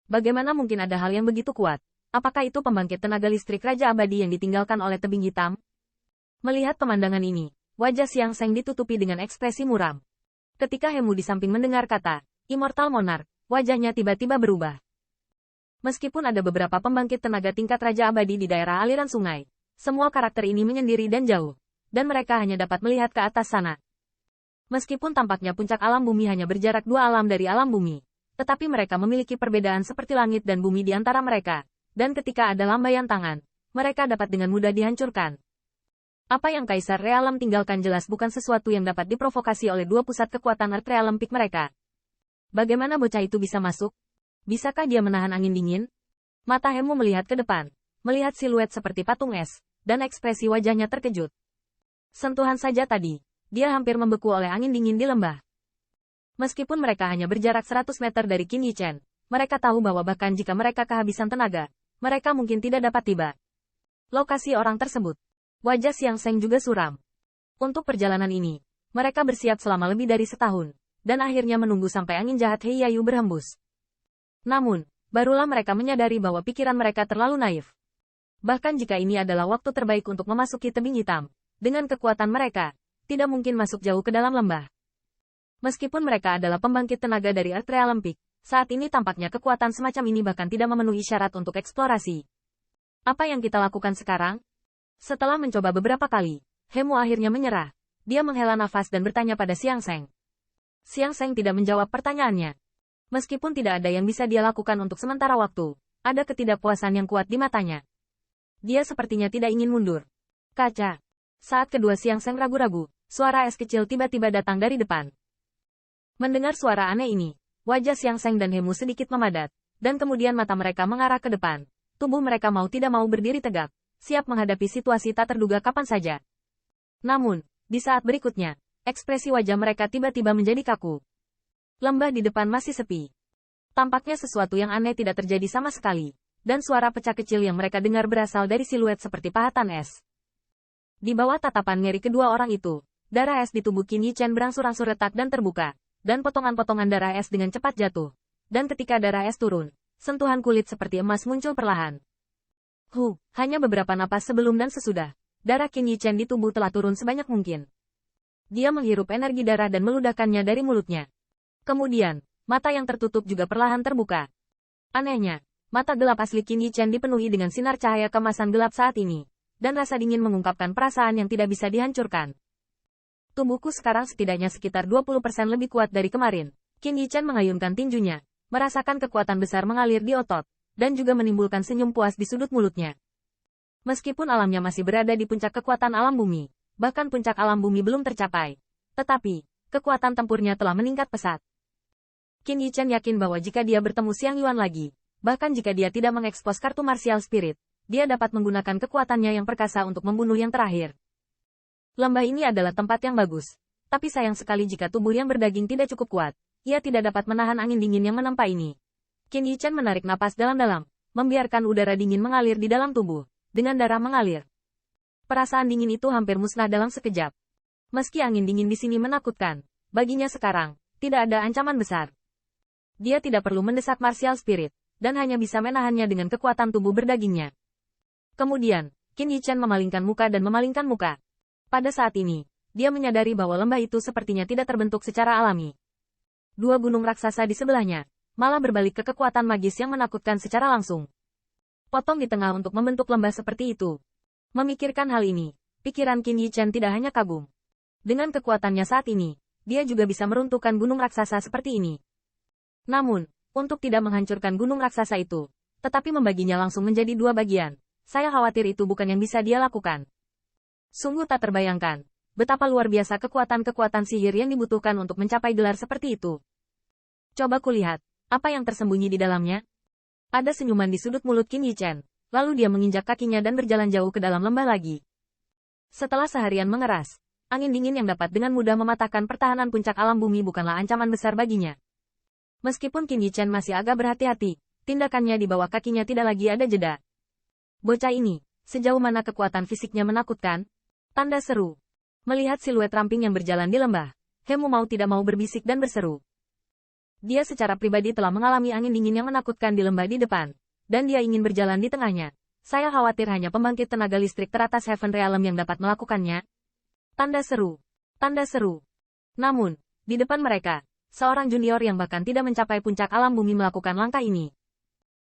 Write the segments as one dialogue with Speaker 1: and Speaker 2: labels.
Speaker 1: Bagaimana mungkin ada hal yang begitu kuat? Apakah itu pembangkit tenaga listrik Raja Abadi yang ditinggalkan oleh tebing hitam? Melihat pemandangan ini, wajah Xiang Seng ditutupi dengan ekspresi muram. Ketika Hemu di samping mendengar kata Immortal Monarch, wajahnya tiba-tiba berubah. Meskipun ada beberapa pembangkit tenaga tingkat Raja Abadi di daerah aliran sungai, semua karakter ini menyendiri dan jauh, dan mereka hanya dapat melihat ke atas sana. Meskipun tampaknya puncak alam bumi hanya berjarak 2 alam dari alam bumi, tetapi mereka memiliki perbedaan seperti langit dan bumi di antara mereka, dan ketika ada lambaian tangan, mereka dapat dengan mudah dihancurkan. Apa yang Kaisar Realem tinggalkan jelas bukan sesuatu yang dapat diprovokasi oleh 2 pusat kekuatan Earth Realem Peak mereka. Bagaimana bocah itu bisa masuk? Bisakah dia menahan angin dingin? Mata Hemu melihat ke depan, melihat siluet seperti patung es, dan ekspresi wajahnya terkejut. Sentuhan saja tadi, dia hampir membeku oleh angin dingin di lembah. Meskipun mereka hanya berjarak 100 meter dari Qin Yichen, mereka tahu bahwa bahkan jika mereka kehabisan tenaga, mereka mungkin tidak dapat tiba. Lokasi orang tersebut. Wajah Xiang Seng juga suram. Untuk perjalanan ini, mereka bersiap selama lebih dari setahun, dan akhirnya menunggu sampai angin jahat Hei Yayu berhembus. Namun, barulah mereka menyadari bahwa pikiran mereka terlalu naif. Bahkan jika ini adalah waktu terbaik untuk memasuki tebing hitam, dengan kekuatan mereka, tidak mungkin masuk jauh ke dalam lembah. Meskipun mereka adalah pembangkit tenaga dari Earth Realem Peak, saat ini tampaknya kekuatan semacam ini bahkan tidak memenuhi syarat untuk eksplorasi. Apa yang kita lakukan sekarang? Setelah mencoba beberapa kali, Hemu akhirnya menyerah. Dia menghela nafas dan bertanya pada Xiang Seng. Xiang Seng tidak menjawab pertanyaannya. Meskipun tidak ada yang bisa dia lakukan untuk sementara waktu, ada ketidakpuasan yang kuat di matanya. Dia sepertinya tidak ingin mundur. Kaca. Saat kedua Xiang Seng ragu-ragu, suara es kecil tiba-tiba datang dari depan. Mendengar suara aneh ini, wajah Xiang Seng dan Hemu sedikit memadat, dan kemudian mata mereka mengarah ke depan. Tubuh mereka mau tidak mau berdiri tegak, siap menghadapi situasi tak terduga kapan saja. Namun, di saat berikutnya, ekspresi wajah mereka tiba-tiba menjadi kaku. Lembah di depan masih sepi. Tampaknya sesuatu yang aneh tidak terjadi sama sekali, dan suara pecah kecil yang mereka dengar berasal dari siluet seperti pahatan es. Di bawah tatapan ngeri kedua orang itu, darah es di tubuh Qin Yichen berangsur-angsur retak dan terbuka, dan potongan-potongan darah es dengan cepat jatuh. Dan ketika darah es turun, sentuhan kulit seperti emas muncul perlahan. Hanya beberapa napas sebelum dan sesudah, darah Qin Yichen di tubuh telah turun sebanyak mungkin. Dia menghirup energi darah dan meludahkannya dari mulutnya. Kemudian, mata yang tertutup juga perlahan terbuka. Anehnya, mata gelap asli Qin Yichen dipenuhi dengan sinar cahaya kemasan gelap saat ini, dan rasa dingin mengungkapkan perasaan yang tidak bisa dihancurkan. Tubuhku sekarang setidaknya sekitar 20% lebih kuat dari kemarin. Qin Yichen mengayunkan tinjunya, merasakan kekuatan besar mengalir di otot, dan juga menimbulkan senyum puas di sudut mulutnya. Meskipun alamnya masih berada di puncak kekuatan alam bumi, bahkan puncak alam bumi belum tercapai, tetapi, kekuatan tempurnya telah meningkat pesat. Qin Yichen yakin bahwa jika dia bertemu Xiang Yuan lagi, bahkan jika dia tidak mengekspos kartu martial spirit, dia dapat menggunakan kekuatannya yang perkasa untuk membunuh yang terakhir. Lembah ini adalah tempat yang bagus, tapi sayang sekali jika tubuh yang berdaging tidak cukup kuat, ia tidak dapat menahan angin dingin yang menempa ini. Qin Yichen menarik napas dalam-dalam, membiarkan udara dingin mengalir di dalam tubuh, dengan darah mengalir. Perasaan dingin itu hampir musnah dalam sekejap. Meski angin dingin di sini menakutkan, baginya sekarang, tidak ada ancaman besar. Dia tidak perlu mendesak martial spirit, dan hanya bisa menahannya dengan kekuatan tubuh berdagingnya. Kemudian, Qin Yichen memalingkan muka dan memalingkan muka. Pada saat ini, dia menyadari bahwa lembah itu sepertinya tidak terbentuk secara alami. 2 gunung raksasa di sebelahnya, malah berbalik ke kekuatan magis yang menakutkan secara langsung. Potong di tengah untuk membentuk lembah seperti itu. Memikirkan hal ini, pikiran Qin Yichen tidak hanya kagum. Dengan kekuatannya saat ini, dia juga bisa meruntuhkan gunung raksasa seperti ini. Namun, untuk tidak menghancurkan gunung raksasa itu, tetapi membaginya langsung menjadi 2 bagian, saya khawatir itu bukan yang bisa dia lakukan. Sungguh tak terbayangkan, betapa luar biasa kekuatan-kekuatan sihir yang dibutuhkan untuk mencapai gelar seperti itu. Coba kulihat, apa yang tersembunyi di dalamnya? Ada senyuman di sudut mulut Qin Yichen, lalu dia menginjak kakinya dan berjalan jauh ke dalam lembah lagi. Setelah seharian mengeras, angin dingin yang dapat dengan mudah mematahkan pertahanan puncak alam bumi bukanlah ancaman besar baginya. Meskipun Qin Yichen masih agak berhati-hati, tindakannya di bawah kakinya tidak lagi ada jeda. Bocah ini, sejauh mana kekuatan fisiknya menakutkan? Tanda seru. Melihat siluet ramping yang berjalan di lembah, Hemu mau tidak mau berbisik dan berseru. Dia secara pribadi telah mengalami angin dingin yang menakutkan di lembah di depan, dan dia ingin berjalan di tengahnya. Saya khawatir hanya pembangkit tenaga listrik teratas Heaven Realm yang dapat melakukannya. Tanda seru. Tanda seru. Namun, di depan mereka, seorang junior yang bahkan tidak mencapai puncak alam bumi melakukan langkah ini.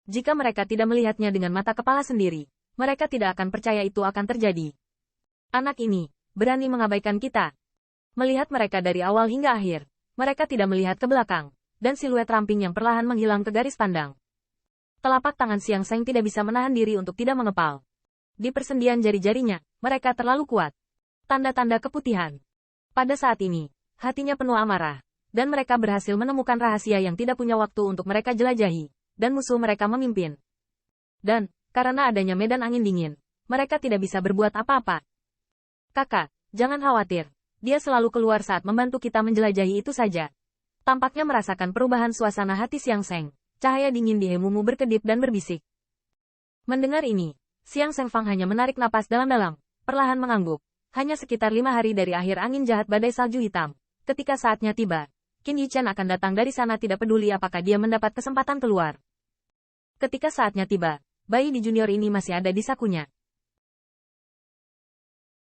Speaker 1: Jika mereka tidak melihatnya dengan mata kepala sendiri, mereka tidak akan percaya itu akan terjadi. Anak ini berani mengabaikan kita. Melihat mereka dari awal hingga akhir, mereka tidak melihat ke belakang, dan siluet ramping yang perlahan menghilang ke garis pandang. Telapak tangan Xiang Seng tidak bisa menahan diri untuk tidak mengepal. Di persendian jari-jarinya, mereka terlalu kuat. Tanda-tanda keputihan. Pada saat ini, hatinya penuh amarah, dan mereka berhasil menemukan rahasia yang tidak punya waktu untuk mereka jelajahi, dan musuh mereka memimpin. Dan, karena adanya medan angin dingin, mereka tidak bisa berbuat apa-apa. Kakak, jangan khawatir. Dia selalu keluar saat membantu kita menjelajahi itu saja. Tampaknya merasakan perubahan suasana hati Xiang Seng. Cahaya dingin di Hemumu berkedip dan berbisik. Mendengar ini, Xiang Seng Fang hanya menarik napas dalam-dalam, perlahan mengangguk. Hanya sekitar 5 hari dari akhir angin jahat badai salju hitam. Ketika saatnya tiba, Qin Yichen akan datang dari sana tidak peduli apakah dia mendapat kesempatan keluar. Ketika saatnya tiba, bayi di junior ini masih ada di sakunya.